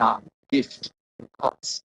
Not gift cost.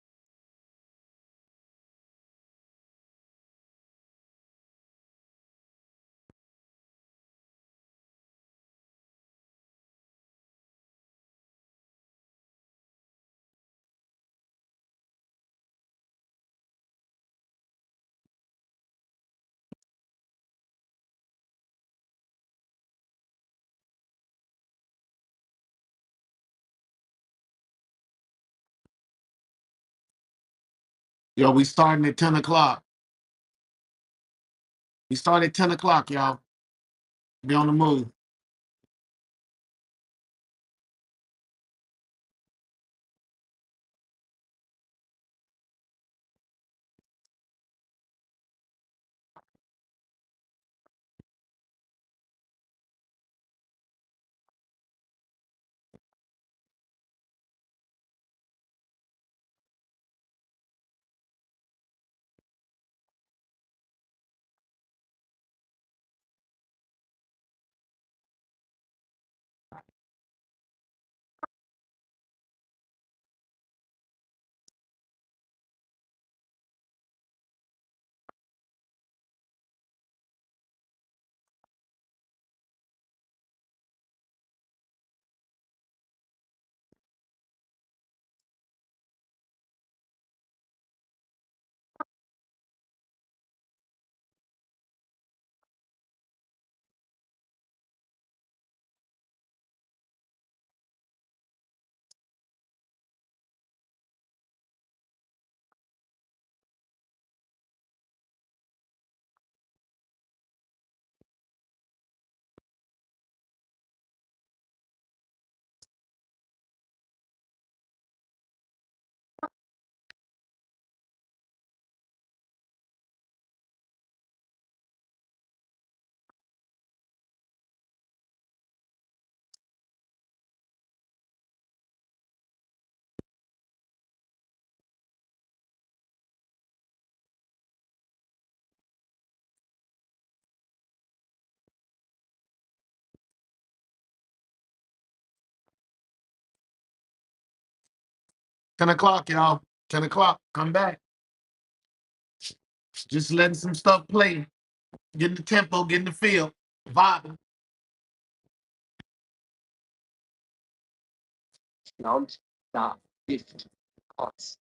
'Yo, we starting at 10 o'clock. We start at 10 o'clock, y'all. Be on the move. Ten o'clock, y'all. 10 o'clock. Come back. Just letting some stuff play. Getting the tempo, getting the feel, vibing. Not gift cost.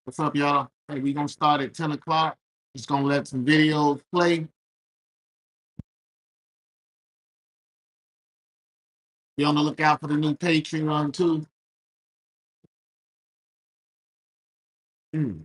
What's up, y'all? Hey, we gonna start at 10 o'clock. Just gonna let some videos play. Be on the lookout for the new Patreon too. Mm.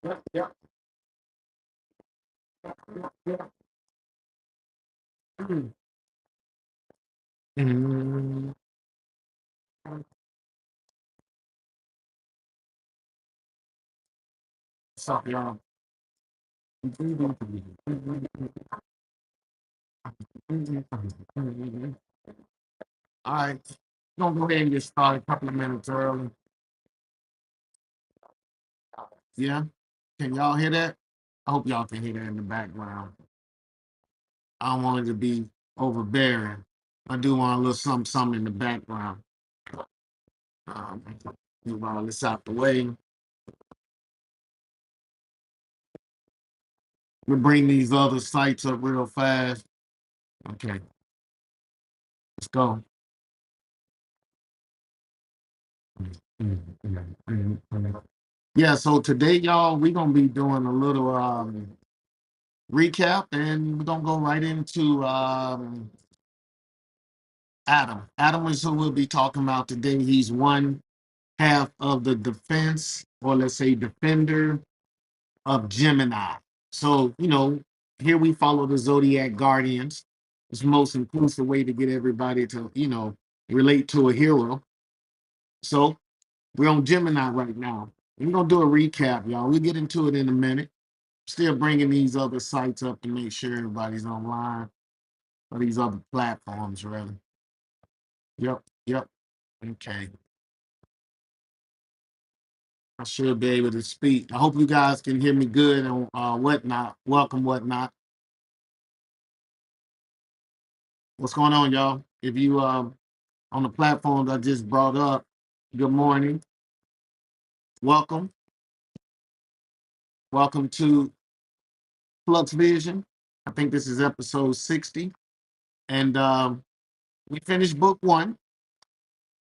Yep, yep, yep, yep. Mm. Mm. What's up, y'all? All right, gonna go ahead and get started a couple of minutes early. Yeah, can y'all hear that? I hope y'all can hear that in the background. I don't want it to be overbearing. I do want a little something, something in the background. Um, Move all this out the way. We'll bring these other sites up real fast. Okay, let's go. Yeah, so today, y'all, we're gonna be doing a little recap, and we're gonna go right into Adam. Adam is who we'll be talking about today. He's one half of the defense, or let's say defender of Gemini. So, here we follow the Zodiac Guardians. It's the most inclusive way to get everybody to, relate to a hero. So we're on Gemini right now. We're gonna do a recap, y'all. We'll get into it in a minute. Still bringing these other sites up to make sure everybody's online, or these other platforms, really. Yep, yep. Okay. I should be able to speak. I hope you guys can hear me good on whatnot. Welcome, whatnot. What's going on, y'all? If you on the platforms I just brought up, good morning. Welcome. Welcome to Flux Vision. I think this is episode 60. And we finished book one,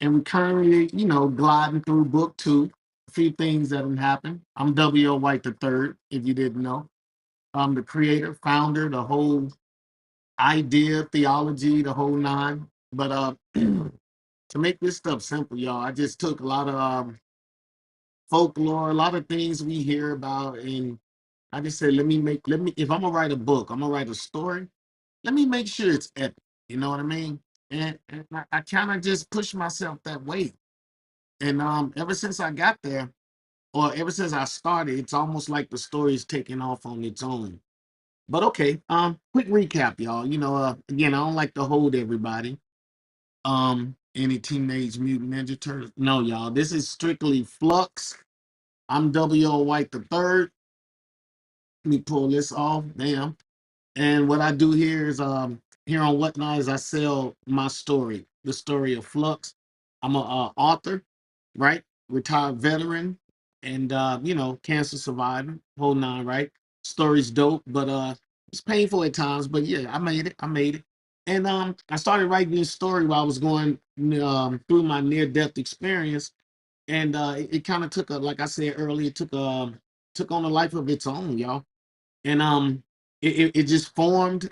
and we're currently, gliding through book two. A few things that have happened. I'm W.O. White the third, if you didn't know. I'm the creator, founder, the whole idea, theology, the whole nine. But to make this stuff simple, y'all, I just took a lot of folklore, a lot of things we hear about, and I just said, if I'm gonna write a book, I'm gonna write a story. Let me make sure it's epic. You know what I mean? And I kind of just pushed myself that way. And ever since I got there, or ever since I started, it's almost like the story's taking off on its own. But okay, quick recap, y'all. Again, I don't like to hold everybody. Any Teenage Mutant Ninja Turtles? No, y'all. This is strictly Flux. I'm W.O. White the third. Let me pull this off. Damn. And what I do here is here on Whatnot is I sell my story, the story of Flux. I'm a author, right? Retired veteran, and cancer survivor, whole nine, right? Story's dope, but it's painful at times. But yeah, I made it. I made it. And I started writing this story while I was going through my near-death experience, and it kind of took like I said earlier, took on a life of its own, y'all. And it just formed.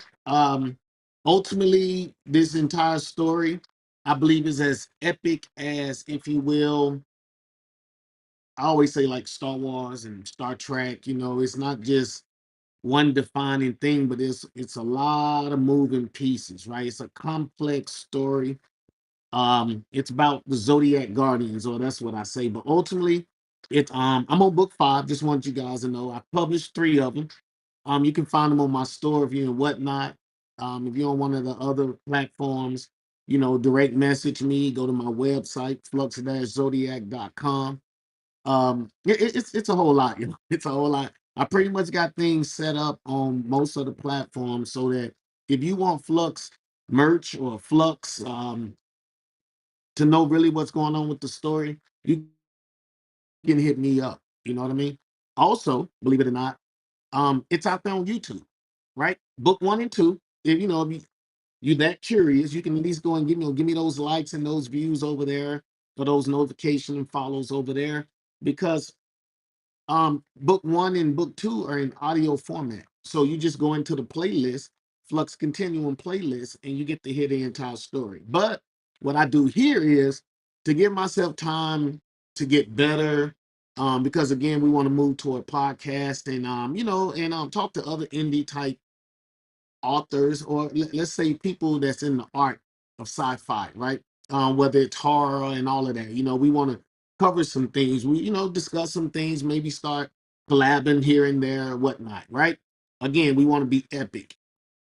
Ultimately, this entire story, I believe, is as epic as, if you will, I always say, like Star Wars and Star Trek. It's not just one defining thing, but it's a lot of moving pieces, right? It's a complex story. It's about the Zodiac Guardians, or that's what I say. But ultimately, it's I'm on book five. Just want you guys to know I published three of them. You can find them on my store if you're in Whatnot. If you're on one of the other platforms, direct message me, go to my website, flux-zodiac.com. It's a whole lot, it's a whole lot. I pretty much got things set up on most of the platforms so that if you want Flux merch or Flux to know really what's going on with the story, you can hit me up. You know what I mean? Also, believe it or not, it's out there on YouTube, right? Book one and two. If you're that curious, you can at least go and give me those likes and those views over there, or those notification and follows over there, because book one and book two are in audio format. So you just go into the playlist, Flux Continuum playlist, and you get to hear the entire story. But what I do here is to give myself time to get better, because again, we want to move toward podcast and and talk to other indie type authors, or let's say people that's in the art of sci-fi, right? Whether it's horror and all of that. We want to cover some things. We discuss some things, maybe start collabing here and there or whatnot, right? Again, we want to be epic.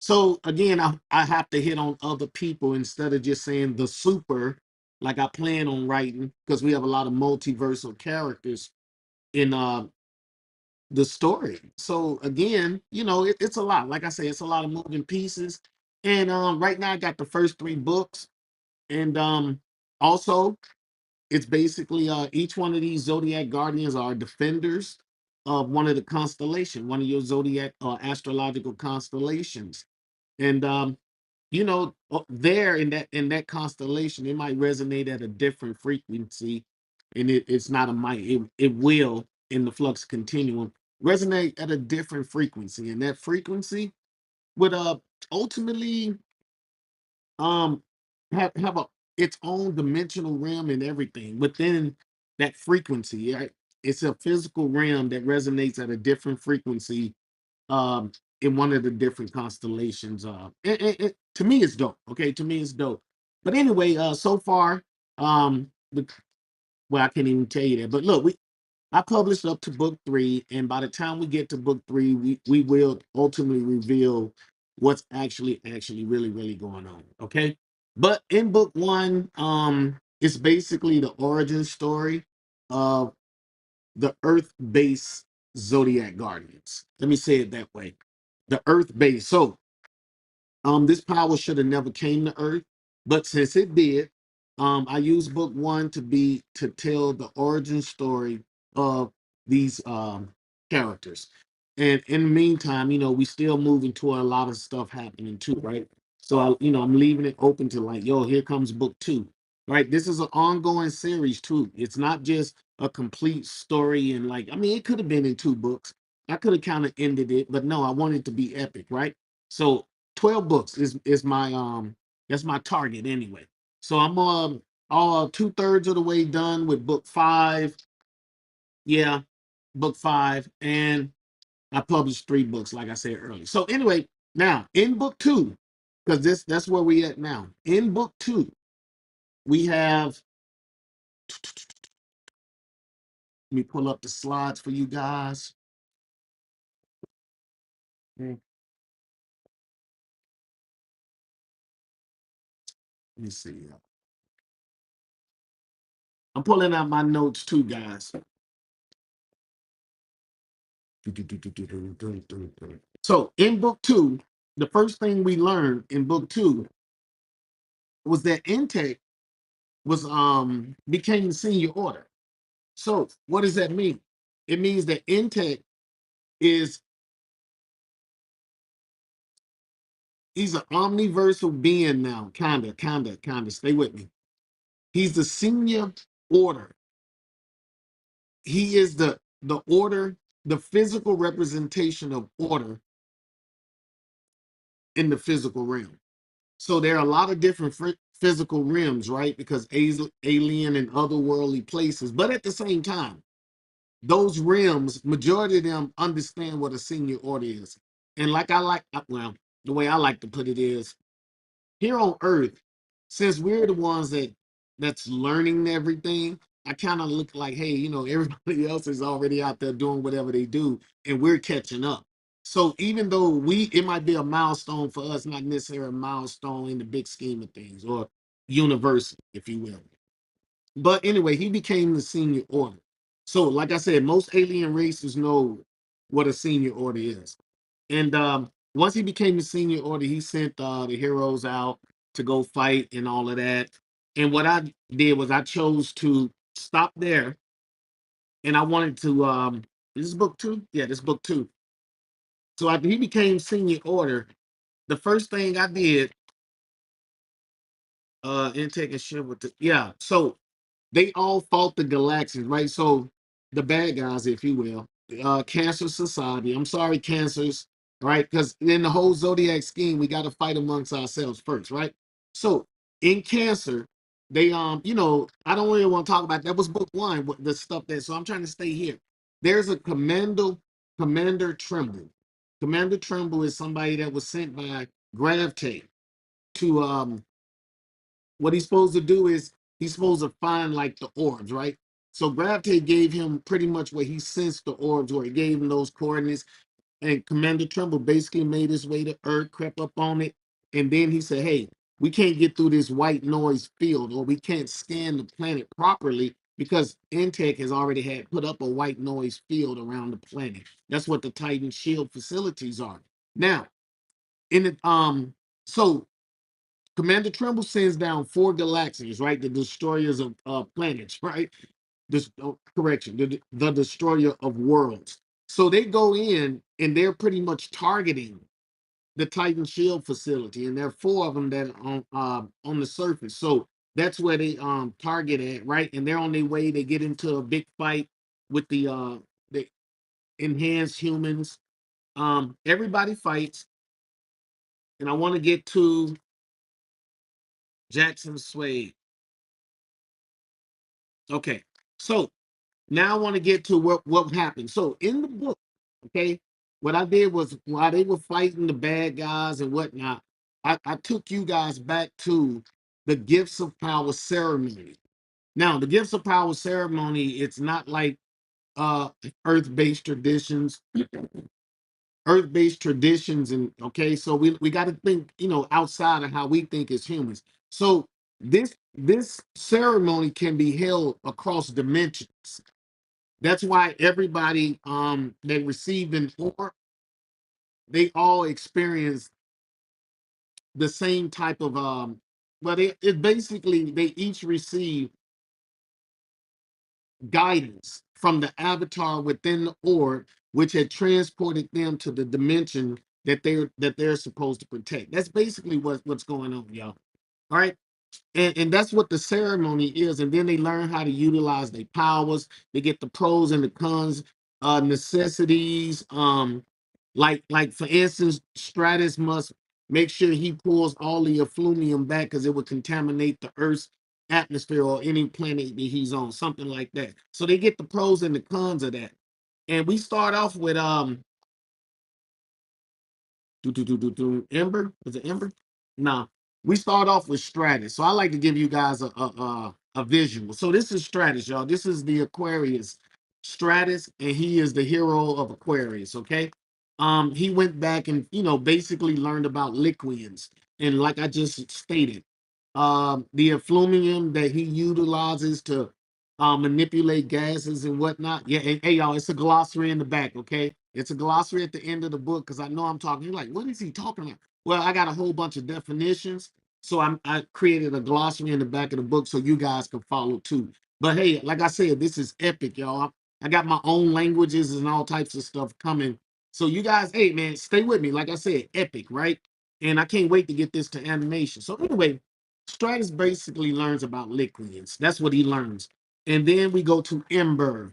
So again, I have to hit on other people instead of just saying the super, like I plan on writing, because we have a lot of multiversal characters in the story. So again, it's a lot. Like I say, it's a lot of moving pieces. And right now I got the first three books. And also it's basically each one of these zodiac guardians are defenders of one of the constellation, one of your zodiac astrological constellations. And there in that constellation, it might resonate at a different frequency, and it's not a might, it will, in the flux continuum, resonate at a different frequency, and that frequency would ultimately um have a its own dimensional realm and everything within that frequency, right? It's a physical realm that resonates at a different frequency um in one of the different constellations. To me it's dope. Okay, to me it's dope. But anyway, so far, well, I can't even tell you that. But look, I published up to book three, and by the time we get to book three, we will ultimately reveal what's actually really going on. Okay. But in book one, it's basically the origin story of the Earth-based Zodiac Guardians. Let me say it that way. The Earth-based. So this power should have never came to Earth, but since it did, I used book one to tell the origin story of these characters. And in the meantime, we still moving toward a lot of stuff happening too, right? So I'm leaving it open to like, yo, here comes book two, right? This is an ongoing series too. It's not just a complete story and like, I mean, it could have been in two books. I could have kind of ended it, but no, I want it to be epic, right? So 12 books is my that's my target anyway. So I'm all two-thirds of the way done with book five. Yeah, book five. And I published three books, like I said earlier. So anyway, now in book two, because that's where we at now. In book two, we have, let me pull up the slides for you guys. Let me see. I'm pulling out my notes too, guys. So in book two, the first thing we learned in book two was that intake was became the senior order. So what does that mean? It means that intake is he's an omniversal being now, kinda. Stay with me. He's the senior order. He is the order, the physical representation of order in the physical realm. So there are a lot of different physical realms, right? Because alien and otherworldly places, but at the same time, those realms, majority of them understand what a senior order is. And well, the way I like to put it is, here on Earth, since we're the ones that's learning everything, I kind of look like, hey, everybody else is already out there doing whatever they do, and we're catching up. So even though it might be a milestone for us, not necessarily a milestone in the big scheme of things, or universal, if you will. But anyway, he became the senior order. So, like I said, most alien races know what a senior order is. And once he became the senior order, he sent the heroes out to go fight and all of that. And what I did was I chose to stop there, and I wanted to this is book two? Yeah, this is book two. So after he became senior order, the first thing I did, intake and shit with the yeah. So they all fought the Galaxians, right? So the bad guys, if you will, Cancer Society. I'm sorry, Cancers, right? Because in the whole Zodiac scheme, we got to fight amongst ourselves first, right? So in Cancer, they I don't really want to talk about that was book one, the stuff that so I'm trying to stay here. There's a Commander Trimble. Commander Trimble is somebody that was sent by Gravtate to what he's supposed to do is he's supposed to find like the orbs, right? So Gravtate gave him pretty much where he sensed the orbs, where he gave him those coordinates, and Commander Trumbull basically made his way to Earth, crept up on it, and then he said, "Hey, we can't get through this white noise field, or we can't scan the planet properly because Intech has already had put up a white noise field around the planet. That's what the Titan Shield facilities are. Now, in it, so Commander Trumbull sends down four galaxies, right? The destroyers of planets, right? This correction, the destroyer of worlds. So they go in and they're pretty much targeting the Titan Shield facility, and there are four of them that are on the surface. So that's where they target at, right? And they're on their way. They get into a big fight with the enhanced humans. Everybody fights, and I want to get to Jackson Swade. Okay, so now I want to get to what happened. So in the book, okay, what I did was while they were fighting the bad guys and whatnot, I took you guys back to the Gifts of Power ceremony. Now, the Gifts of Power ceremony, it's not like uh earth-based traditions, earth-based traditions, and okay, so we got to think, outside of how we think as humans. So this ceremony can be held across dimensions. That's why everybody that received an orb, they all experience the same type of well, it basically they each receive guidance from the avatar within the orb, which had transported them to the dimension that they're supposed to protect. That's basically what's going on, y'all. All right. And that's what the ceremony is. And then they learn how to utilize their powers. They get the pros and the cons, necessities. Like for instance, Stratus must make sure he pulls all the effluvium back because it would contaminate the Earth's atmosphere or any planet that he's on, something like that. So they get the pros and the cons of that. And we start off with Ember. Was it Ember? No, we start off with Stratus. So I like to give you guys a visual. So this is Stratus, y'all. This is the Aquarius Stratus, and he is the hero of Aquarius. Okay, he went back and basically learned about liquids, and like I just stated, the effluvium that he utilizes to manipulate gases and whatnot. Yeah, and, hey y'all, it's a glossary in the back. Okay, it's a glossary at the end of the book because I know I'm talking. You're like, what is he talking about? Well, I got a whole bunch of definitions, so I created a glossary in the back of the book so you guys can follow too. But hey, like I said, this is epic, y'all. I got my own languages and all types of stuff coming. So you guys, hey man, stay with me. Like I said, epic, right? And I can't wait to get this to animation. So anyway, Stratus basically learns about liquids. That's what he learns. And then we go to Ember.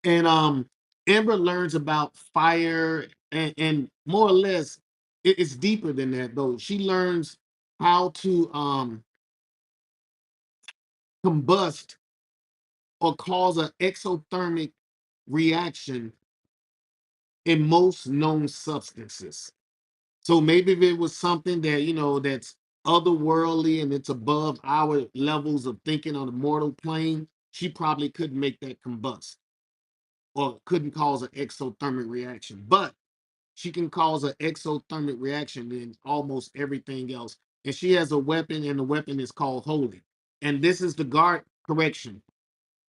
And Ember learns about fire and more or less it's deeper than that though. She learns how to combust or cause an exothermic reaction in most known substances. So maybe if it was something that that's otherworldly and it's above our levels of thinking on the mortal plane, she probably couldn't make that combust or couldn't cause an exothermic reaction. But she can cause an exothermic reaction in almost everything else. And she has a weapon, and the weapon is called Holy. And this is the guard correction.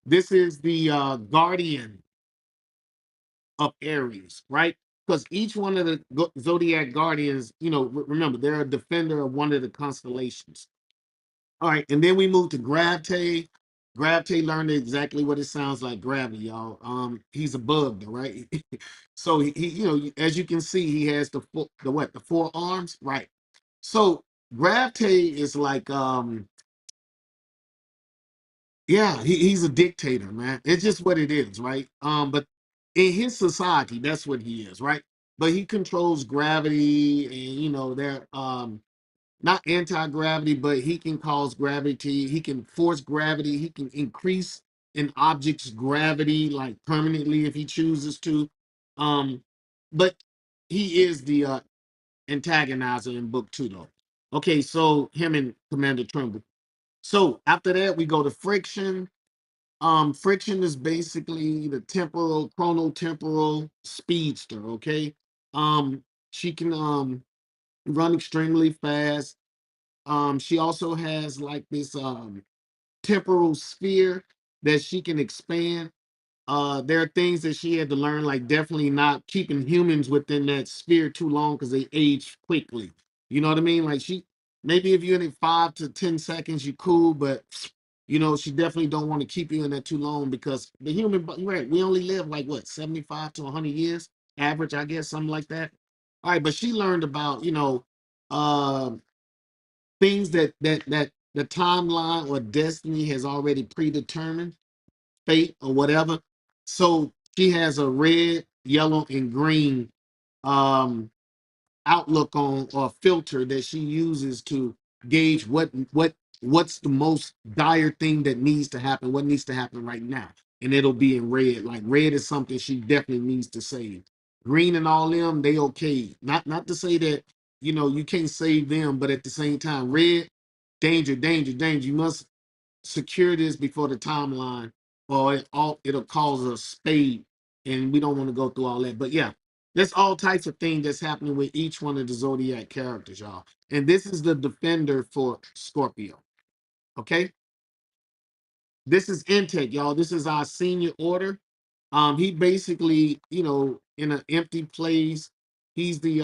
This is the guardian of Aries, right? Because each one of the zodiac guardians, remember, they're a defender of one of the constellations. All right, and then we move to Gravte. Gravte learned exactly what it sounds like, gravity, y'all. He's a bug, though, right? So he as you can see, he has the four arms, right? So Gravte is like, yeah, he's a dictator, man. It's just what it is, right? But in his society, that's what he is, right? But he controls gravity, and they're not anti-gravity, but he can cause gravity. He can force gravity. He can increase an object's gravity like permanently if he chooses to. Um, but he is the antagonizer in book two, though. Okay, so him and Commander Trimble. So after that, we go to friction. Friction is basically the temporal, chronotemporal speedster. Okay, she can run extremely fast. She also has like this temporal sphere that she can expand. There are things that she had to learn, like definitely not keeping humans within that sphere too long because they age quickly. You know what I mean? Like she, maybe if you're in it 5 to 10 seconds, you cool, but she definitely don't want to keep you in there too long because the human, right? We only live like what 75 to 100 years average, I guess, something like that. All right, but she learned about uh, things that the timeline or destiny has already predetermined, fate or whatever. So she has a red, yellow, and green um outlook on or filter that she uses to gauge what's the most dire thing that needs to happen, what needs to happen right now. And it'll be in red. Like red is something she definitely needs to save. Green and all them, they okay. Not to say that you can't save them, but at the same time, red, danger, danger, danger. You must secure this before the timeline, or it'll cause a spade, and we don't want to go through all that. But yeah, there's all types of things that's happening with each one of the zodiac characters, y'all. And this is the defender for Scorpio. Okay, this is intake, y'all. This is our senior order. He basically, in an empty place. He's the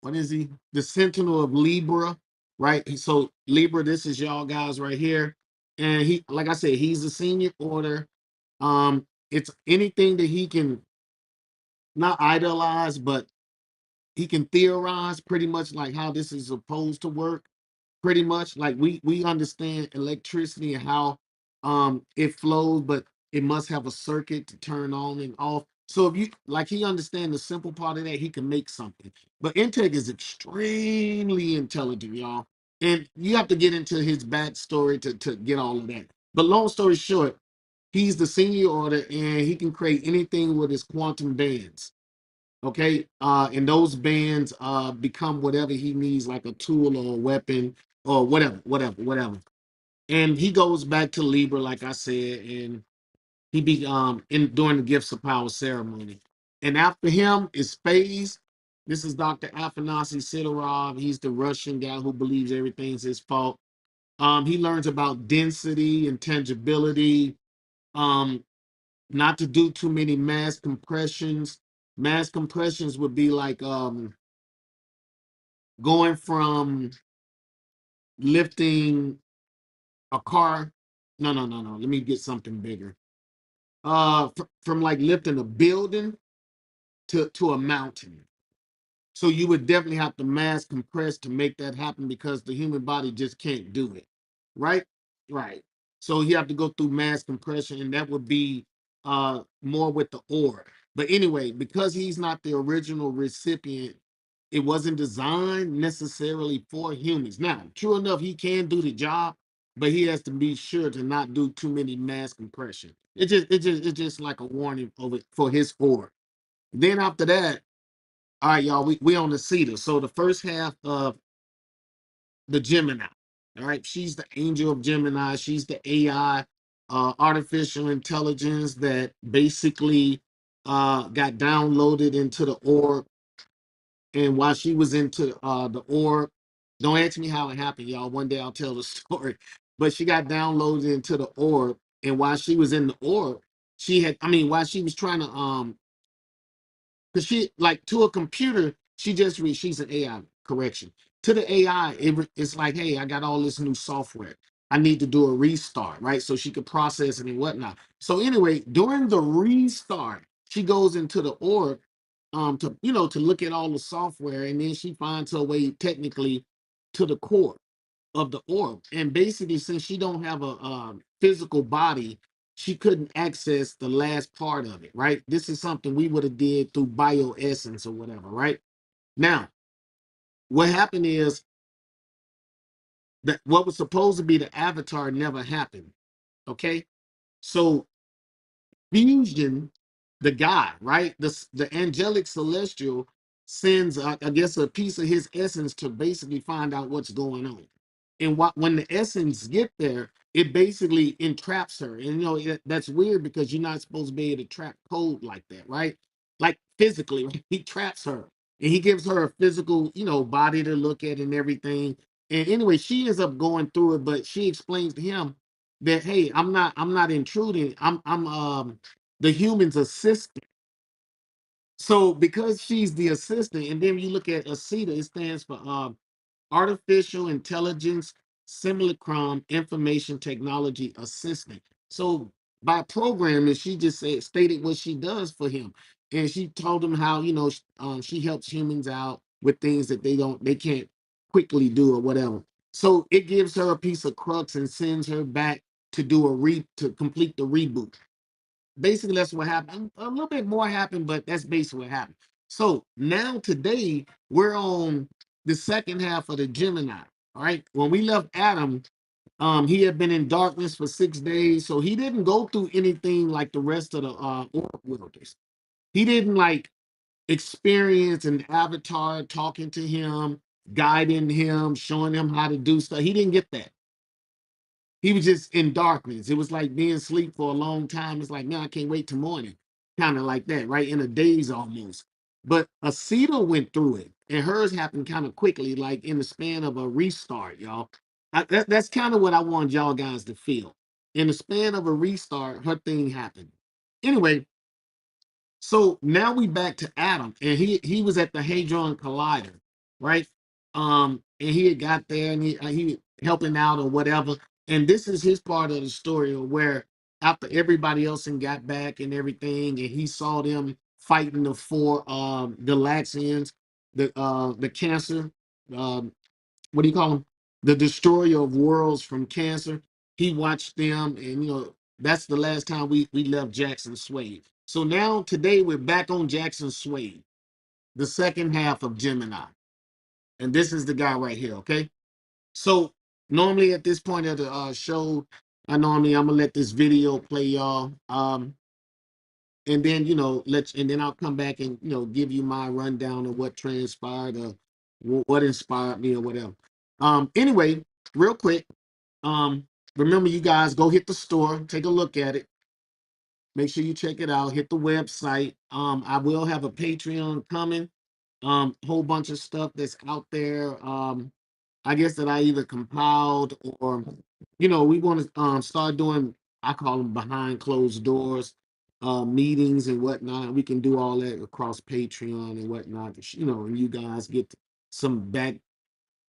what is he? The Sentinel of Libra, right? So Libra, this is y'all guys right here. And he, like I said, he's the senior order. It's anything that he can not idolize, but he can theorize pretty much like how this is supposed to work. Pretty much like we understand electricity and how it flows, but it must have a circuit to turn on and off. So if you like he understand the simple part of that, he can make something. But Integ is extremely intelligent, y'all. And you have to get into his backstory to get all of that. But long story short, he's the senior order and he can create anything with his quantum bands. Okay, and those bands become whatever he needs, like a tool or a weapon or whatever. And he goes back to Libra, like I said, and he be in during the Gifts of Power ceremony. And after him is Phase. This is Dr. Afanasy Sidorov. He's the Russian guy who believes everything's his fault. He learns about density and tangibility. Um, Not to do too many mass compressions. Mass compressions would be like going from lifting a car. No, no, no, no. Let me get something bigger. From like lifting a building to a mountain. So you would definitely have to mass compress to make that happen because the human body just can't do it. Right? Right. So you have to go through mass compression, and that would be more with the ore. But anyway, because he's not the original recipient, it wasn't designed necessarily for humans. Now, true enough, he can do the job, but he has to be sure to not do too many mass compression. It's just like a warning for his ore. Then after that, all right, y'all, we on the cedar. So the first half of the Gemini. All right, she's the angel of Gemini. She's the AI, artificial intelligence that basically got downloaded into the orb. And while she was into the orb, don't ask me how it happened, y'all. One day I'll tell the story. But she got downloaded into the orb, and while she was in the orb, while she was trying to because she like to a computer, she's an AI correction. To the AI, it's like, hey, I got all this new software. I need to do a restart, right? So she could process it and whatnot. So anyway, during the restart, she goes into the org to look at all the software, and then she finds her way technically to the core of the orb. And basically, since she don't have a physical body, she couldn't access the last part of it, right? This is something we would have did through bioessence or whatever, right? Now, what happened is that what was supposed to be the avatar never happened. Okay, so Fusion, the guy, right? The angelic celestial sends, I guess, a piece of his essence to basically find out what's going on. And when the essence get there, it basically entraps her. And that's weird because you're not supposed to be able to trap code like that, right? Like physically, right? He traps her and he gives her a physical, body to look at and everything. And anyway, she ends up going through it, but she explains to him that, hey, I'm not intruding. I'm the human's assistant. So because she's the assistant, and then you look at A.I.S.I.T.A, it stands for artificial intelligence simulacrum information technology assistant. So by programming, she just stated what she does for him, and she told him how she helps humans out with things that they can't quickly do or whatever. So it gives her a piece of crux and sends her back to do to complete the reboot. Basically that's what happened. A little bit more happened, but that's basically what happened. So now today we're on the second half of the Gemini. All right. When we left Adam, he had been in darkness for 6 days. So he didn't go through anything like the rest of the orc wielders. He didn't like experience an avatar talking to him, guiding him, showing him how to do stuff. He didn't get that. He was just in darkness. It was like being asleep for a long time. It's like, man, I can't wait till morning. Kind of like that, right? In a daze almost. But A.I.S.I.T.A went through it, and hers happened kind of quickly, like in the span of a restart, y'all. That's kind of what I want y'all guys to feel. In the span of a restart, her thing happened. Anyway, so now we back to Adam, and he was at the Hadron Collider, right? And he had got there, and he helping out or whatever. And this is his part of the story of where after everybody else and got back and everything, and he saw them fighting the four Galaxians, the cancer, um, what do you call them? The destroyer of worlds from cancer. He watched them, and that's the last time we left Jackson Swade. So now today we're back on Jackson Swade, the second half of Gemini, and this is the guy right here. Okay, so normally at this point of the show, I'm gonna let this video play, y'all. And then and then I'll come back and give you my rundown of what transpired or what inspired me or whatever. Anyway, real quick, um remember, you guys go hit the store, take a look at it, make sure you check it out, hit the website. I will have a Patreon coming, whole bunch of stuff that's out there. I guess that I either compiled or, we want to start doing, I call them behind closed doors, meetings and whatnot. We can do all that across Patreon and whatnot, and you guys get some back,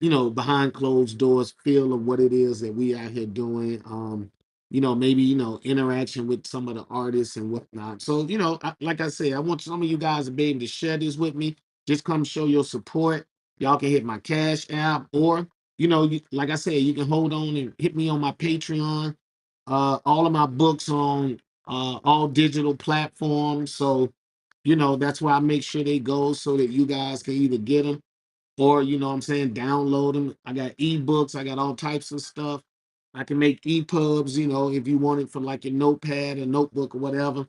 behind closed doors feel of what it is that we out here doing. Maybe, interaction with some of the artists and whatnot. So, like I said, I want some of you guys to be able to share this with me. Just come show your support. Y'all can hit my Cash App, or, like I said, you can hold on and hit me on my Patreon. All of my books on all digital platforms. So, that's why I make sure they go so that you guys can either get them or what I'm saying, download them. I got ebooks, I got all types of stuff. I can make EPUBs, if you want it for like your notepad or notebook or whatever.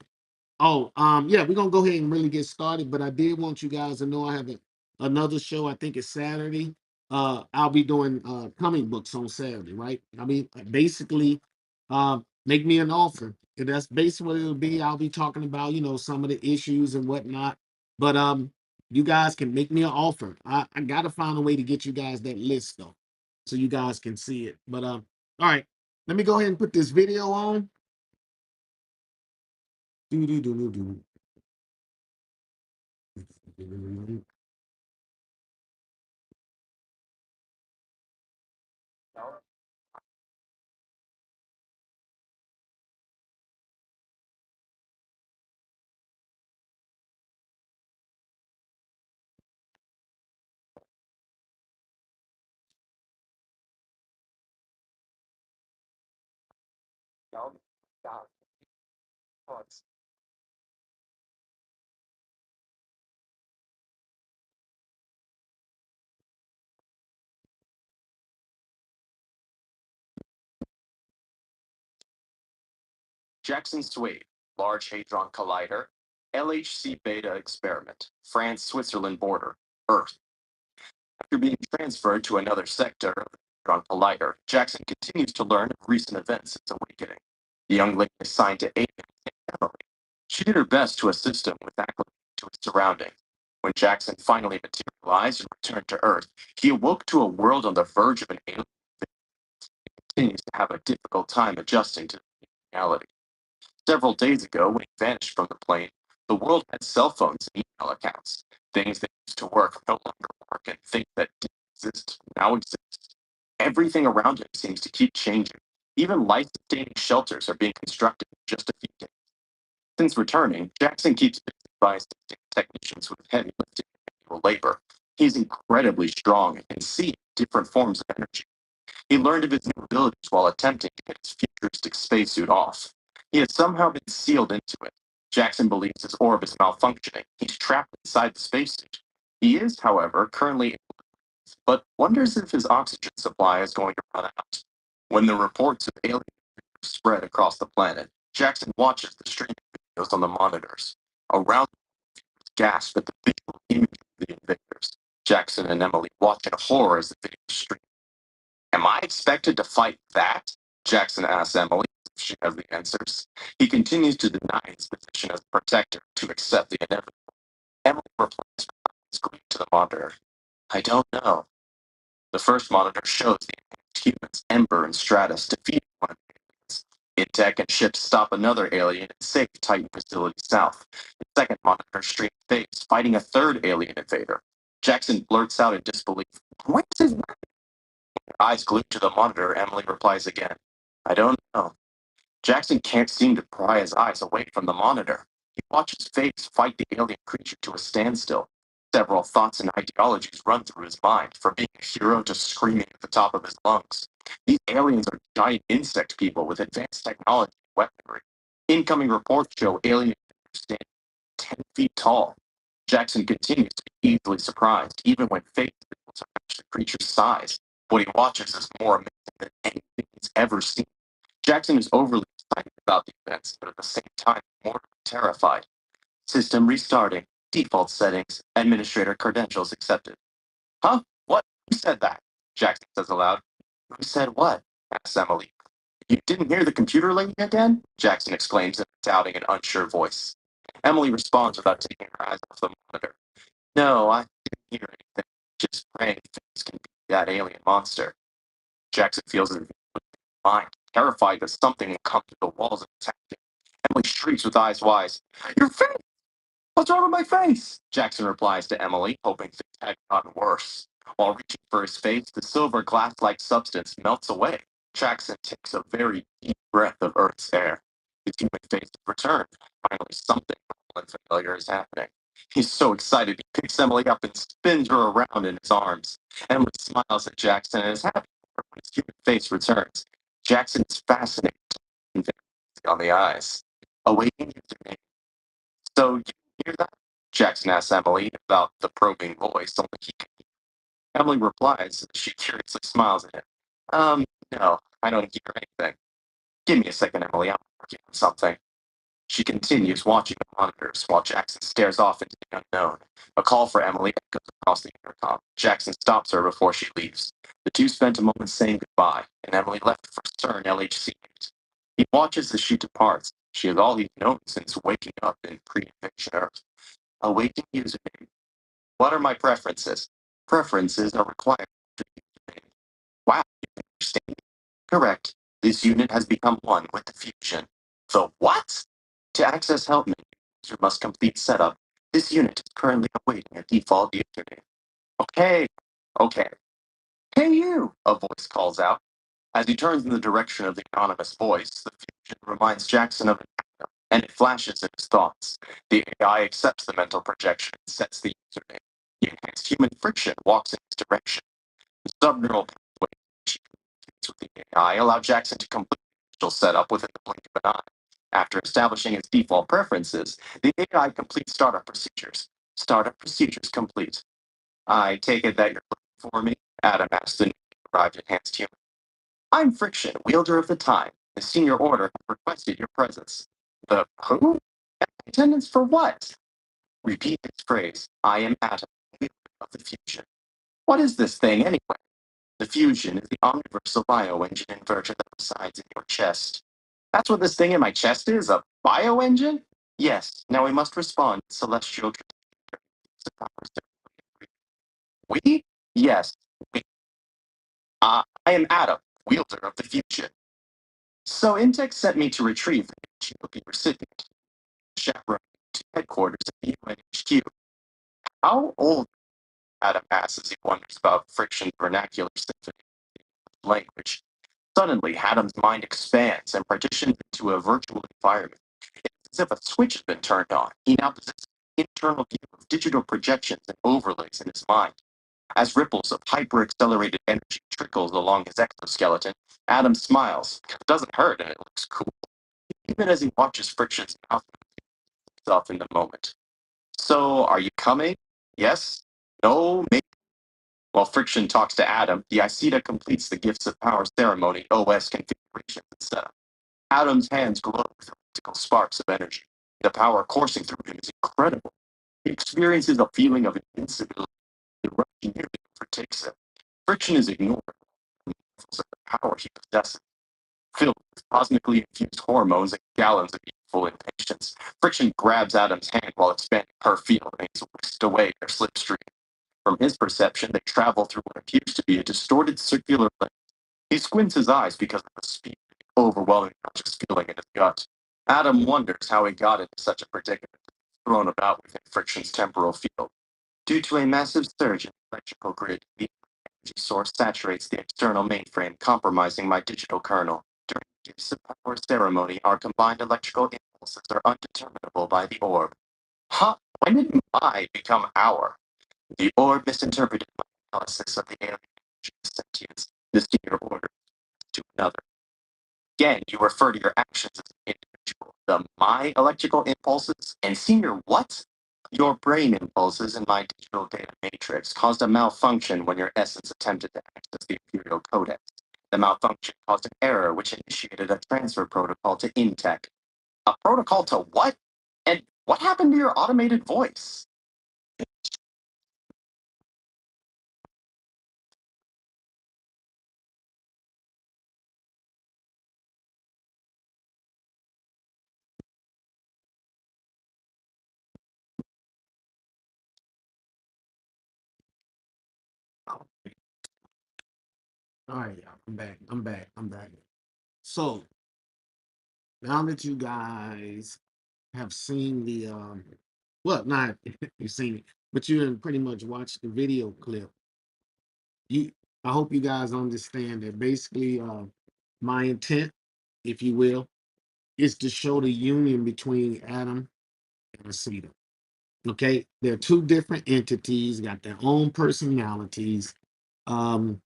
Oh, yeah, we're gonna go ahead and really get started. But I did want you guys to know I have another show. I think it's Saturday. I'll be doing comic books on Saturday, right? I mean, basically, make me an offer. And that's basically what it'll be. I'll be talking about, some of the issues and whatnot. But you guys can make me an offer. I gotta find a way to get you guys that list though, so you guys can see it. But all right, let me go ahead and put this video on. Do do do do do. Jackson's Wave, Large Hadron Collider, LHC Beta Experiment, France Switzerland border, Earth. After being transferred to another sector of the Hadron Collider, Jackson continues to learn of recent events since awakening. The young lady assigned to aid him is Emily. She did her best to assist him with acclimating to his surroundings. When Jackson finally materialized and returned to Earth, he awoke to a world on the verge of an alien continues to have a difficult time adjusting to reality. Several days ago, when he vanished from the plane, the world had cell phones and email accounts. Things that used to work no longer work, and things that didn't exist now exist. Everything around him seems to keep changing. Even life-sustaining shelters are being constructed in just a few days. Since returning, Jackson keeps busy by assisting technicians with heavy lifting and manual labor. He's incredibly strong and can see different forms of energy. He learned of his new abilities while attempting to get his futuristic spacesuit off. He has somehow been sealed into it. Jackson believes his orb is malfunctioning. He's trapped inside the spacesuit. He is, however, currently, but wonders if his oxygen supply is going to run out. When the reports of aliens spread across the planet, Jackson watches the streaming videos on the monitors. Around gasp at the visual image of the invaders. Jackson and Emily watch in horror as the video streams. Am I expected to fight that? Jackson asks Emily if she has the answers. He continues to deny his position as protector to accept the inevitable. Emily replies with eyes glued to the monitor. I don't know. The first monitor shows the enhanced humans Ember and Stratus defeating one of the aliens. Intech and ships stop another alien and save Titan facility south. The second monitor streams Phase fighting a third alien invader. Jackson blurts out in disbelief, "Where's his eyes glued to the monitor?" Emily replies again, I don't know. Jackson can't seem to pry his eyes away from the monitor. He watches Phase fight the alien creature to a standstill. Several thoughts and ideologies run through his mind, from being a hero to screaming at the top of his lungs. These aliens are giant insect people with advanced technology and weaponry. Incoming reports show aliens standing 10 feet tall. Jackson continues to be easily surprised, even when Phase is able to match the creature's size. What he watches is more amazing than anything he's ever seen. Jackson is overly excited about the events, but at the same time, more terrified. System restarting. Default settings. Administrator credentials accepted. Huh? What? Who said that? Jackson says aloud. Who said what? Asks Emily. You didn't hear the computer lady again? Jackson exclaims in a doubting and unsure voice. Emily responds without taking her eyes off the monitor. No, I didn't hear anything. Just praying things can beat that alien monster. Jackson feels his mind, terrified that something will come through the walls and attack him. Emily shrieks with eyes wide. Your face! What's wrong with my face? Jackson replies to Emily, hoping things had gotten worse. While reaching for his face, the silver glass-like substance melts away. Jackson takes a very deep breath of Earth's air. His human face has returned. Finally, something normal and familiar is happening. He's so excited, he picks Emily up and spins her around in his arms. Emily smiles at Jackson and is happy for when his human face returns. Jackson is fascinated on the eyes. Awaiting username. So you hear that? Jackson asks Emily about the probing voice, only he can hear. Emily replies, she curiously smiles at him. No, I don't hear anything. Give me a second, Emily, I'm working on something. She continues watching the monitors while Jackson stares off into the unknown. A call for Emily echoes across the intercom. Jackson stops her before she leaves. The two spent a moment saying goodbye, and Emily left for CERN LHC. He watches as she departs. She is all he's known since waking up in pre-eviction Earth. Awaiting username. What are my preferences? Preferences are required for the username. Wow, you understand? Correct. This unit has become one with the fusion. The what? To access help menu, user must complete setup. This unit is currently awaiting a default username. Okay, okay. Hey you, a voice calls out. As he turns in the direction of the anonymous voice, the fusion reminds Jackson of an actor, and it flashes in his thoughts. The AI accepts the mental projection and sets the username. The enhanced human friction walks in his direction. The subneural pathway which communicates with the AI allow Jackson to complete the initial setup within the blink of an eye. After establishing his default preferences, the AI completes startup procedures. Startup procedures complete. I take it that you're looking for me? Adam asked the newly arrived enhanced human. I'm Friction, wielder of the time. The senior order has requested your presence. The who? Attendance for what? Repeat this phrase. I am Atom, wielder of the fusion. What is this thing anyway? The fusion is the omniversal bioengine inverter that resides in your chest. That's what this thing in my chest is? A bioengine? Yes. Now we must respond to celestial traditions. We? Yes. We. I am Adam, wielder of the fusion. So Intex sent me to retrieve the GOP recipient, chaperone to headquarters at the UNHQ. How old? Adam asks as he wonders about Friction's vernacular symphony language. Suddenly, Adam's mind expands and partitions into a virtual environment. It's as if a switch has been turned on. He now possesses an internal view of digital projections and overlays in his mind. As ripples of hyper-accelerated energy trickles along his exoskeleton, Adam smiles. It doesn't hurt and it looks cool. Even as he watches Friction's mouth move itself in the moment. So, are you coming? Yes? No? Maybe? While Friction talks to Adam, the A.I.S.I.T.A completes the Gifts of Power ceremony OS configuration and setup. Adam's hands glow with electrical sparks of energy. The power coursing through him is incredible. He experiences a feeling of invincibility. The rush nearly overtakes him. Friction is ignored. The marvels of the power he possesses. Filled with cosmically infused hormones and gallons of youthful impatience, Friction grabs Adam's hand while expanding her field and is whisked away their slipstream. From his perception, they travel through what appears to be a distorted circular lens. He squints his eyes because of the speed and the overwhelming nauseous feeling in his gut. Adam wonders how he got into such a predicament, thrown about within Friction's temporal field. Due to a massive surge in the electrical grid, the energy source saturates the external mainframe, compromising my digital kernel. During the Gifts of Power ceremony, our combined electrical impulses are undeterminable by the orb. Huh? When did my become our? The orb misinterpreted my analysis of the alien energy sentience. The senior order to another. Again, you refer to your actions as an individual. The my electrical impulses and senior what? Your brain impulses in my digital data matrix caused a malfunction when your essence attempted to access the Imperial Codex. The malfunction caused an error which initiated a transfer protocol to Intech. A protocol to what? And what happened to your automated voice? All right, y'all. I'm back. I'm back. I'm back. So now that you guys have seen the well, not you've seen it, but you have pretty much watched the video clip. You I hope you guys understand that basically my intent, if you will, is to show the union between Adam and Aceta. Okay, they're two different entities, got their own personalities. Um,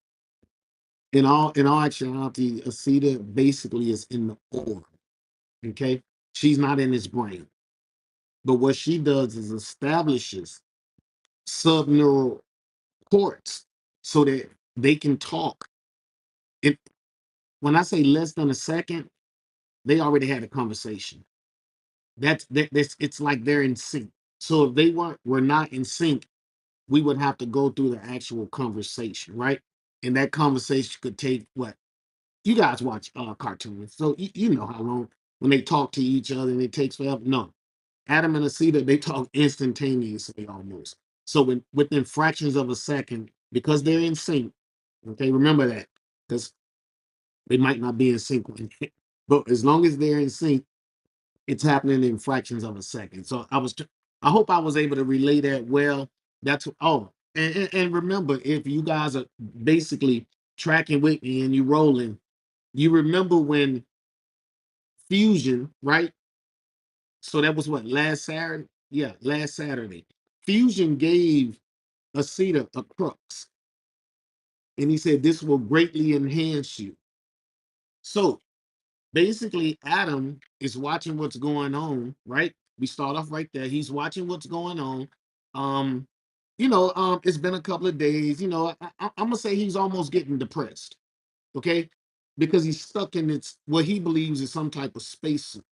in all actuality, Aceta basically is in the orb. Okay, she's not in his brain, but what she does is establishes subneural ports so that they can talk. It, when I say less than a second, they already had a conversation. That's it's like they're in sync. So if they were not in sync, we would have to go through the actual conversation, right? And that conversation could take what you guys watch cartoons, so you know how long when they talk to each other and it takes forever. No, Adam and Aceta, they talk instantaneously almost. So within fractions of a second, because they're in sync. Okay, remember that because they might not be in sync, but as long as they're in sync, it's happening in fractions of a second. So I hope I was able to relay that well. That's and remember, if you guys are basically tracking with me and you rolling, you remember when Fusion, right? So that was what, last Saturday? Yeah, last Saturday. Fusion gave Aceta a crux, and he said this will greatly enhance you. So basically, Adam is watching what's going on, right? We start off right there. He's watching what's going on. Um, it's been a couple of days. I'm gonna say he's almost getting depressed. Okay, because he's stuck in its what he believes is some type of spacesuit.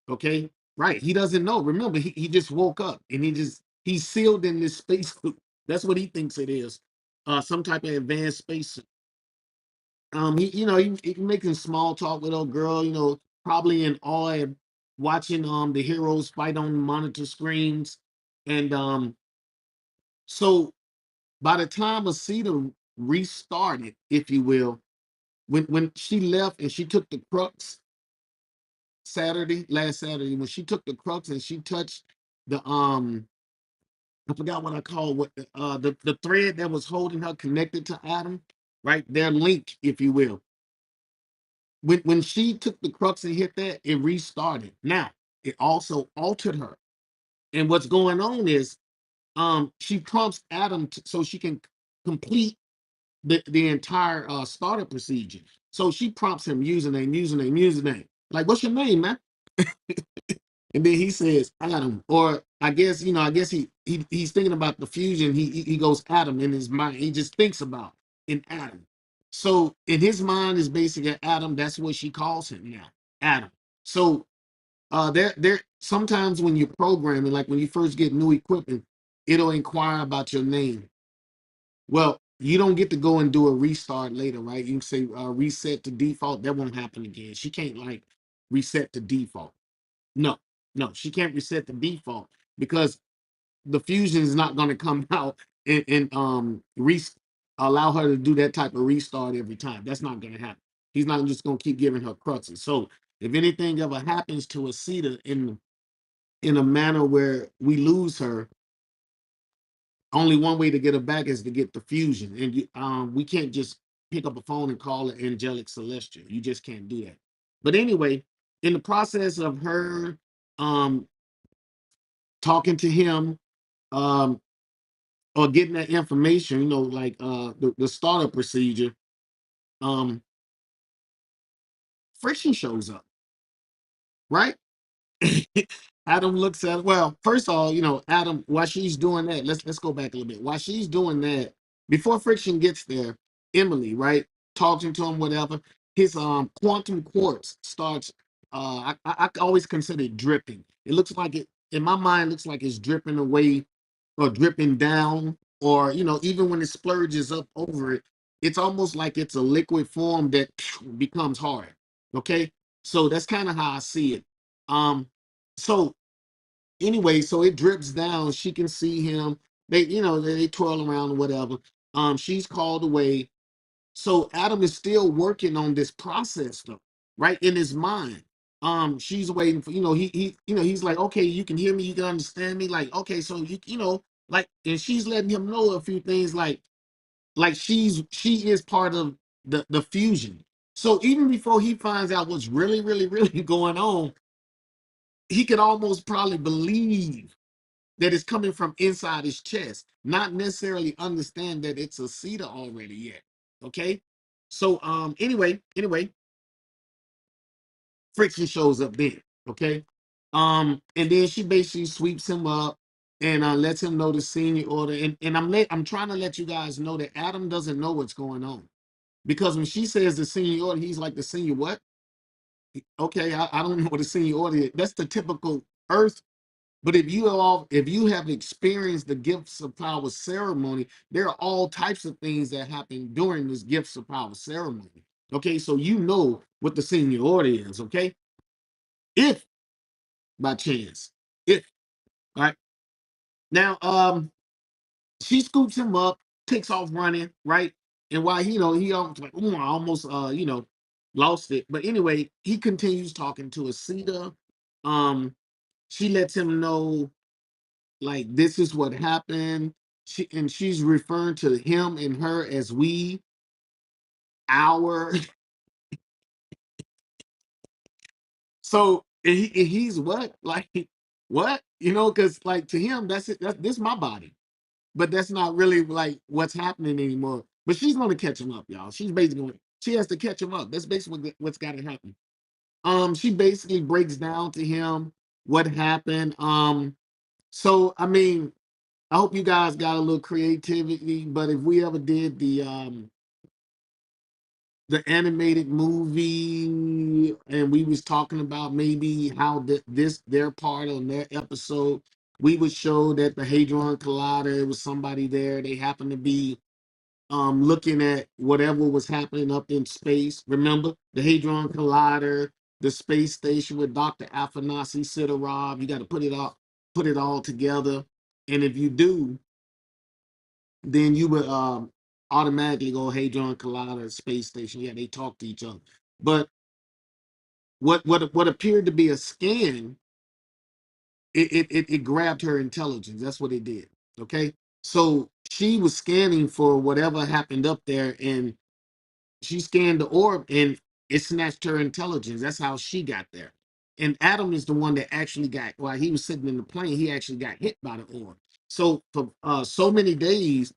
Okay, right? He doesn't know. Remember, he just woke up and he's sealed in this spacesuit. That's what he thinks it is. Some type of advanced spacesuit. He making small talk with a girl, probably in awe at watching the heroes fight on monitor screens. And so by the time A.I.S.I.T.A restarted, if you will, when she left and she took the crux last Saturday, when she took the crux and she touched the I forgot what I call what the thread that was holding her connected to Adam, right? Their link, if you will. When she took the crux and hit that, it restarted. Now, it also altered her. And what's going on is she prompts Adam so she can complete the entire starter procedure. So she prompts him username. Like, what's your name, man? And then he says Adam, or I guess he's thinking about the fusion. He goes Adam in his mind. He just thinks about in Adam. So in his mind is basically Adam. That's what she calls him now, Adam. So there sometimes when you're programming, like when you first get new equipment, it'll inquire about your name. Well, you don't get to go and do a restart later, right? You can say reset to default. That won't happen again. She can't like reset to default. No, no, she can't reset the default because the fusion is not going to come out and allow her to do that type of restart every time. That's not going to happen. He's not just going to keep giving her cruxes. So if anything ever happens to A.I.S.I.T.A in a manner where we lose her, only one way to get her back is to get the fusion, and we can't just pick up a phone and call it angelic celestial. You just can't do that. But anyway, in the process of her um talking to him, um, or getting that information, like the startup procedure, um, friction shows up, right? Adam looks at, well, first of all, Adam, while she's doing that, let's go back a little bit. While she's doing that, before friction gets there, Emily, right, talking to him, whatever, his quantum quartz starts. I always consider it dripping. It looks like it in my mind looks like it's dripping away or dripping down, or even when it splurges up over it, it's almost like it's a liquid form that becomes hard. Okay, so that's kind of how I see it. So anyway, so it drips down. She can see him. They twirl around or whatever. She's called away. So Adam is still working on this process though, right in his mind. She's waiting for he's like, okay, you can hear me, you can understand me. Like, okay, so like, and she's letting him know a few things like she is part of the fusion. So even before he finds out what's really, really, really going on, he could almost probably believe that it's coming from inside his chest, not necessarily understand that it's A.I.S.I.T.A already yet. Okay. So anyway, friction shows up then. Okay. And then she basically sweeps him up and lets him know the senior order. And I'm trying to let you guys know that Adam doesn't know what's going on. Because when she says the senior order, he's like, the senior what? Okay, I don't know what the senior order is. That's the typical Earth. But if you have experienced the gifts of power ceremony, there are all types of things that happen during this gifts of power ceremony. Okay, so you know what the senior order is. Okay, if by chance, if right now, she scoops him up, takes off running, right, and while he almost like, I almost lost it. But anyway, he continues talking to A.I.S.I.T.A. She lets him know like this is what happened. She's referring to him and her as we, our. So and he's what like what because like to him that's it. That's this my body, but that's not really like what's happening anymore. But she's gonna catch him up, y'all. She has to catch him up. That's basically what's got to happen. She basically breaks down to him what happened. So I mean, I hope you guys got a little creativity, but if we ever did the animated movie, and we was talking about maybe how this their part on their episode, we would show that the Hadron Collider, it was somebody there. They happened to be looking at whatever was happening up in space. Remember the Hadron Collider, the space station with Dr. A.I.S.I.T.A. You got to put it all together. And if you do, then you would automatically go Hadron Collider space station. Yeah, they talk to each other. But what appeared to be a scan, it grabbed her intelligence. That's what it did. Okay. So she was scanning for whatever happened up there, and she scanned the orb and it snatched her intelligence. That's how she got there. And Adam is the one that actually got, while he was sitting in the plane, he actually got hit by the orb. So for so many days,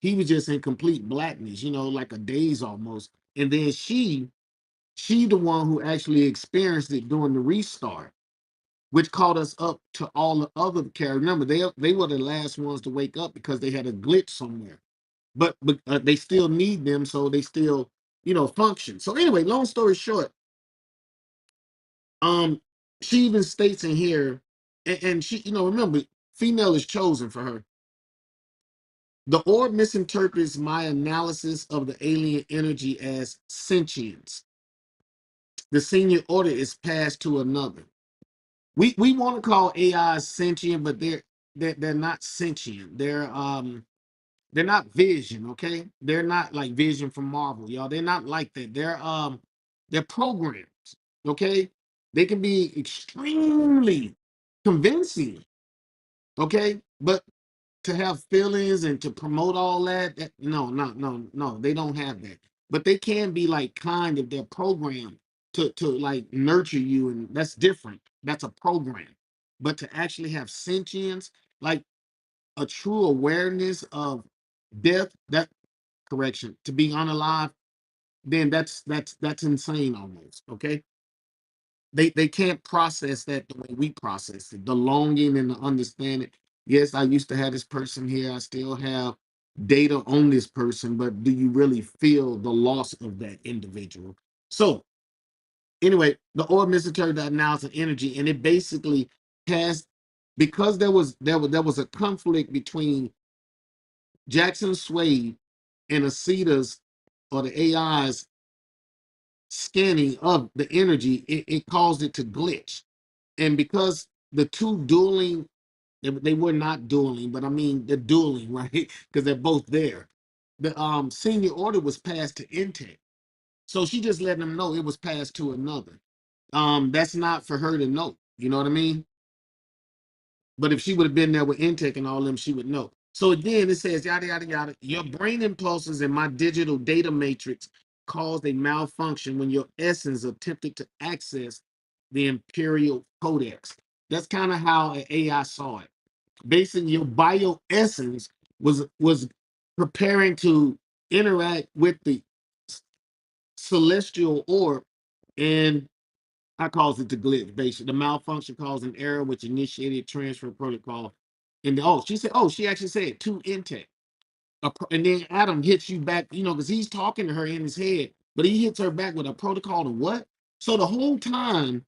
he was just in complete blackness, like a daze almost. And then she the one who actually experienced it during the restart, which caught us up to all the other characters. Remember, they were the last ones to wake up because they had a glitch somewhere, but they still need them, so they still function. So anyway, long story short, um she even states in here, and she, remember, female is chosen for her. The orb misinterprets my analysis of the alien energy as sentience. The senior order is passed to another. We want to call AI sentient, but they're not sentient. They're not Vision, okay? They're not like Vision from Marvel, y'all. They're not like that. They're programs, okay? They can be extremely convincing, okay? But to have feelings and to promote all that, no, no, no, no, they don't have that. But they can be like kind if they're programmed to like nurture you, and that's different. That's a program. But to actually have sentience, like a true awareness of death, that correction, to be unalive, then that's insane almost. Okay. They can't process that the way we process it, the longing and the understanding. Yes, I used to have this person here, I still have data on this person, but do you really feel the loss of that individual? So anyway, the orb misinterpreted that analysis of energy, and it basically has, because there was a conflict between Jackson Swade and Aceta's, or the AI's scanning of the energy, it caused it to glitch. And because the two dueling, they were not dueling, but I mean they're dueling, right? Because they're both there. The senior order was passed to Intech. So she just letting them know it was passed to another. That's not for her to know. You know what I mean? But if she would have been there with Intech and all them, she would know. So again, it says yada yada yada. Your brain impulses in my digital data matrix caused a malfunction when your essence attempted to access the imperial codex. That's kind of how an AI saw it. Basically, your bio essence was preparing to interact with the celestial orb, and I calls it the glitch. Basically, the malfunction caused an error which initiated transfer protocol. And she actually said to Intech. And then Adam hits you back, because he's talking to her in his head, but he hits her back with a protocol to what? So the whole time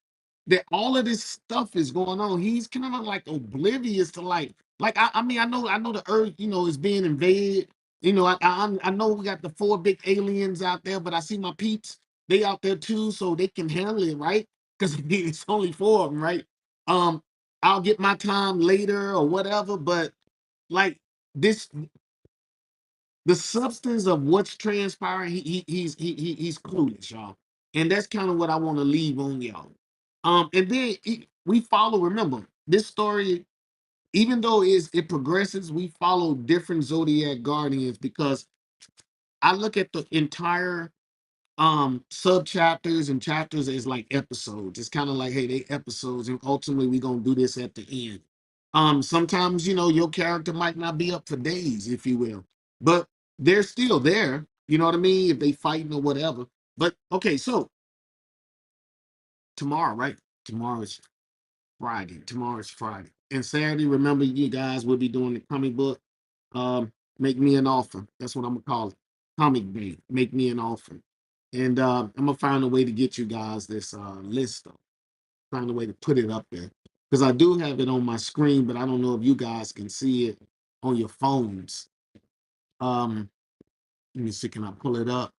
that all of this stuff is going on, he's kind of like oblivious to like I mean, I know the Earth, is being invaded. I know we got the four big aliens out there, but I see my peeps, they out there too, so they can handle it, right? Because it's only four of them, right? Um, I'll get my time later or whatever, but like this, the substance of what's transpiring, he's clueless, y'all. And that's kind of what I want to leave on y'all. And then we follow. Remember, this story, even though it progresses, we follow different zodiac guardians, because I look at the entire sub chapters and chapters as like episodes. It's kind of like, hey, they episodes, and ultimately we're gonna do this at the end. Sometimes your character might not be up for days, if you will, but they're still there, you know what I mean, if they fighting or whatever. But okay, so tomorrow, right? Tomorrow is Friday, and Saturday, remember, you guys will be doing the comic book. Make me an offer. That's what I'm gonna call it. Comic day. Make me an offer. And I'm gonna find a way to get you guys this list though. Find a way to put it up there. Because I do have it on my screen, but I don't know if you guys can see it on your phones. Um, Let me see, can I pull it up?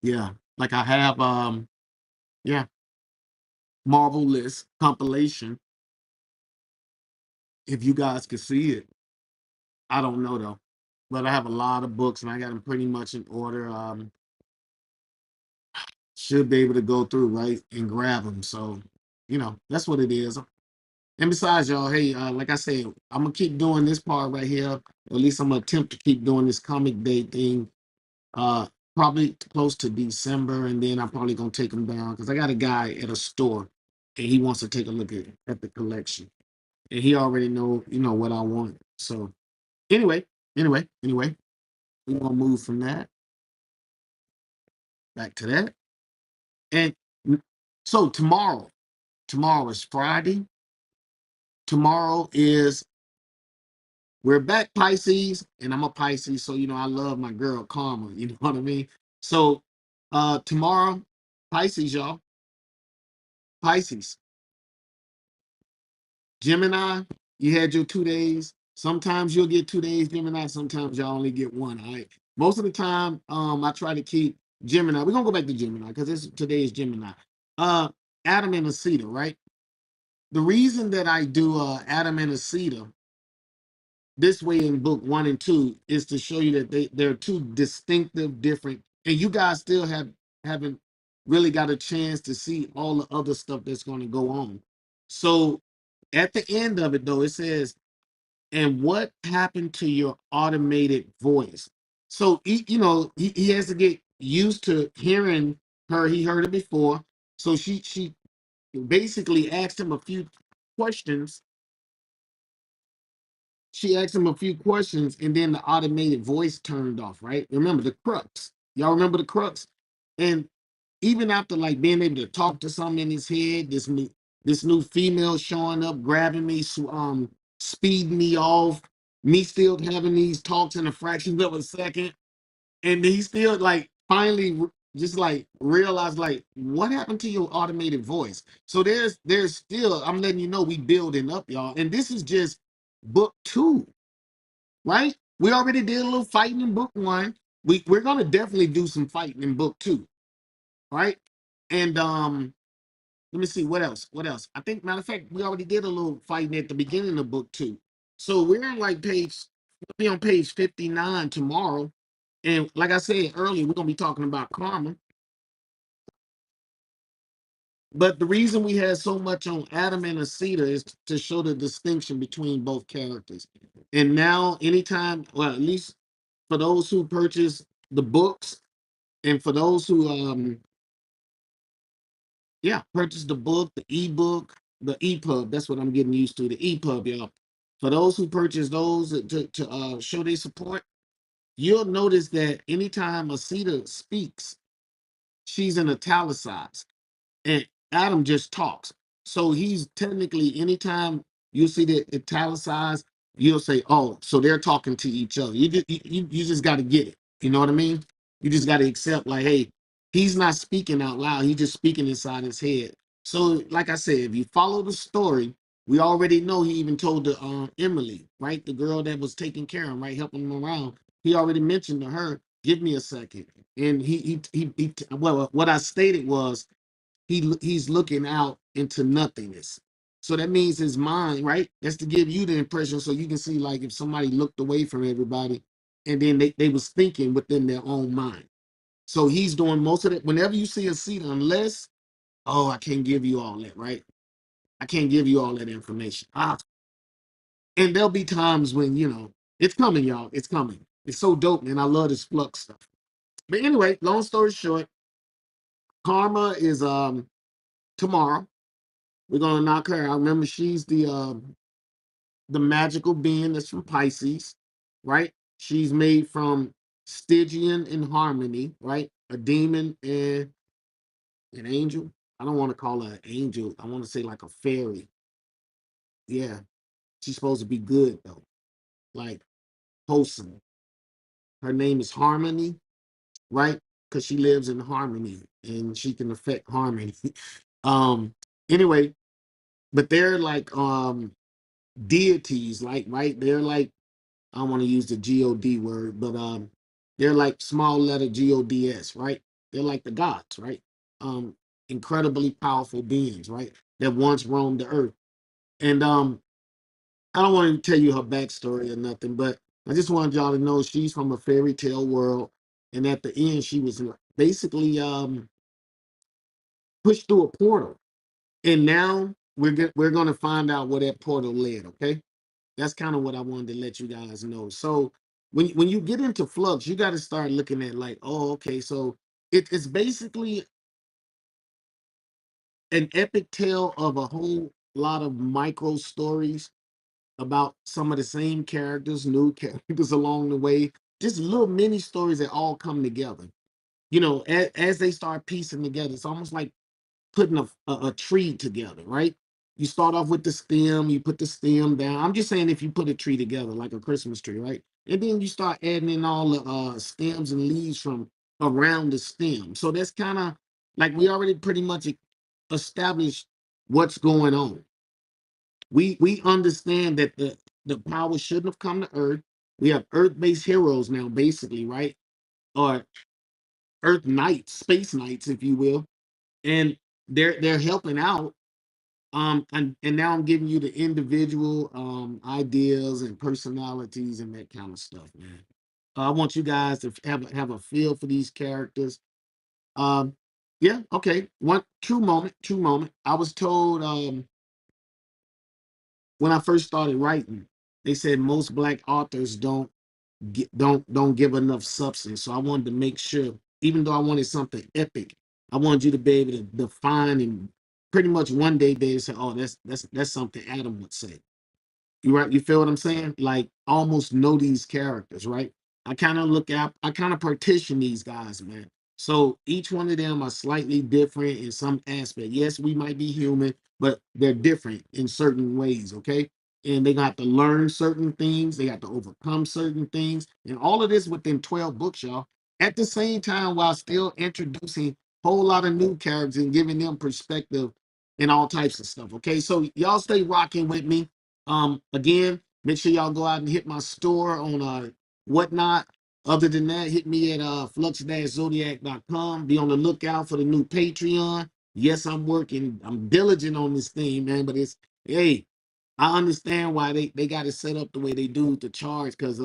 Yeah. Like I have yeah, Marvel list compilation. If you guys can see it. I don't know though. But I have a lot of books and I got them pretty much in order. Should be able to go through right and grab them. So, that's what it is. And besides, y'all, hey, like I said, I'm gonna keep doing this part right here. Or at least I'm gonna attempt to keep doing this comic day thing. Uh, Probably close to December, and then I'm probably gonna take them down because I got a guy at a store, and he wants to take a look at the collection, and he already know what I want. So anyway, anyway, we're gonna move from that back to that, and so tomorrow is Friday. Tomorrow is We're back Pisces, and I'm a Pisces, so I love my girl Karma. You know what I mean? So tomorrow, Pisces, y'all. Pisces. Gemini, you had your 2 days. Sometimes you'll get 2 days, Gemini. Sometimes y'all only get one. All right. Most of the time, I try to keep Gemini. We're gonna go back to Gemini because today is Gemini. Uh Adam and A.I.S.I.T.A, right? The reason that I do Adam and A.I.S.I.T.A this way in book 1 and 2 is to show you that they're two distinctive different, and you guys still haven't really got a chance to see all the other stuff that's going to go on. So at the end of it though, it says, and what happened to your automated voice? So he has to get used to hearing her. He heard it before. So she basically asked him a few questions. She asked him a few questions, and then the automated voice turned off, right? Remember the crux. Y'all remember the crux? And even after like being able to talk to something in his head, this new female showing up, grabbing me, speeding me off, me still having these talks in a fraction of a second, and he still like finally just like realized like what happened to your automated voice. So there's still, I'm letting you know, we building up, y'all, and this is just book 2, right? We already did a little fighting in book 1. We're gonna definitely do some fighting in book 2, right? And let me see what else. What else? I think, matter of fact, we already did a little fighting at the beginning of book 2. So we're on like we'll be on page 59 tomorrow. And like I said earlier, we're gonna be talking about karma. But the reason we had so much on Adam and A.I.S.I.T.A is to show the distinction between both characters. And now, anytime, well, at least for those who purchase the books, and for those who purchase the book, the ebook, the EPUB, that's what I'm getting used to, the EPUB, y'all. For those who purchase those to show their support, you'll notice that anytime A.I.S.I.T.A speaks, she's in italicized, and Adam just talks. So he's technically, anytime you see the italicized, you'll say, "Oh, so they're talking to each other." You just got to get it. You know what I mean? You just got to accept, like, hey, he's not speaking out loud. He's just speaking inside his head. So, like I said, if you follow the story, we already know he even told the Emily, right, the girl that was taking care of him, right, helping him around. He already mentioned to her, "Give me a second." And well, what I stated was he's looking out into nothingness. So that means his mind, right? That's to give you the impression so you can see like if somebody looked away from everybody and then they was thinking within their own mind. So he's doing most of it. Whenever you see a seat, unless, oh, I can't give you all that, right? I can't give you all that information. And there'll be times when, it's coming, y'all. It's coming. It's so dope, man. I love this flux stuff. But anyway, long story short, karma is tomorrow. We're gonna knock her out. Remember, she's the magical being that's from Pisces, right? She's made from Stygian and Harmony, right? A demon and an angel. I don't want to call her an angel. I want to say like a fairy. Yeah, she's supposed to be good though, like wholesome. Her name is Harmony, right? because she lives in harmony and she can affect harmony. um, anyway, but they're like deities, like right? They're like I don't want to use the God word, but they're like small letter gods, right? They're like the gods, right? Um, incredibly powerful beings, right? That once roamed the earth. And I don't want to tell you her backstory or nothing, but I just wanted y'all to know she's from a fairy tale world, and at the end she was basically pushed through a portal, and now we're gonna find out where that portal led. Okay, that's kind of what I wanted to let you guys know. So when you get into Flux, you got to start looking at like, oh, okay, so it's basically an epic tale of a whole lot of micro stories about some of the same characters, new characters along the way, just little mini stories that all come together. You know, as they start piecing together, it's almost like putting a tree together, right? You start off with the stem, you put the stem down. I'm just saying if you put a tree together like a Christmas tree, right? And then you start adding in all the stems and leaves from around the stem. So that's kind of like we already pretty much established what's going on. We understand that the power shouldn't have come to Earth. We have Earth-based heroes now, basically, right? Or Earth knights, space knights, if you will, and they're helping out. And now I'm giving you the individual ideas and personalities and that kind of stuff, man. I want you guys to have a feel for these characters. Um, yeah, okay. One true moment. I was told when I first started writing, they said most black authors don't give enough substance. So I wanted to make sure, even though I wanted something epic, I wanted you to be able to define and pretty much one day be able to say, oh, that's something Adam would say. You right? You feel what I'm saying? Like almost know these characters, right? I kind of partition these guys, man. So each one of them are slightly different in some aspect. Yes, we might be human, but they're different in certain ways, okay? And they got to learn certain things, they got to overcome certain things, and all of this within 12 books, y'all. At the same time, while still introducing a whole lot of new characters and giving them perspective and all types of stuff. Okay, so y'all stay rocking with me. Again, make sure y'all go out and hit my store on whatnot. Other than that, hit me at flux-zodiac.com. Be on the lookout for the new Patreon. Yes, I'm working. I'm diligent on this thing, man. But it's hey, I understand why they got it set up the way they do to charge because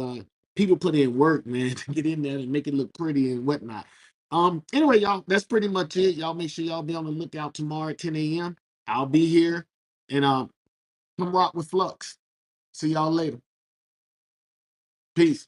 people put in work, man, to get in there and make it look pretty and whatnot. Anyway, y'all, that's pretty much it. Y'all make sure y'all be on the lookout tomorrow at 10 a.m. I'll be here and come rock with Flux. See y'all later. Peace.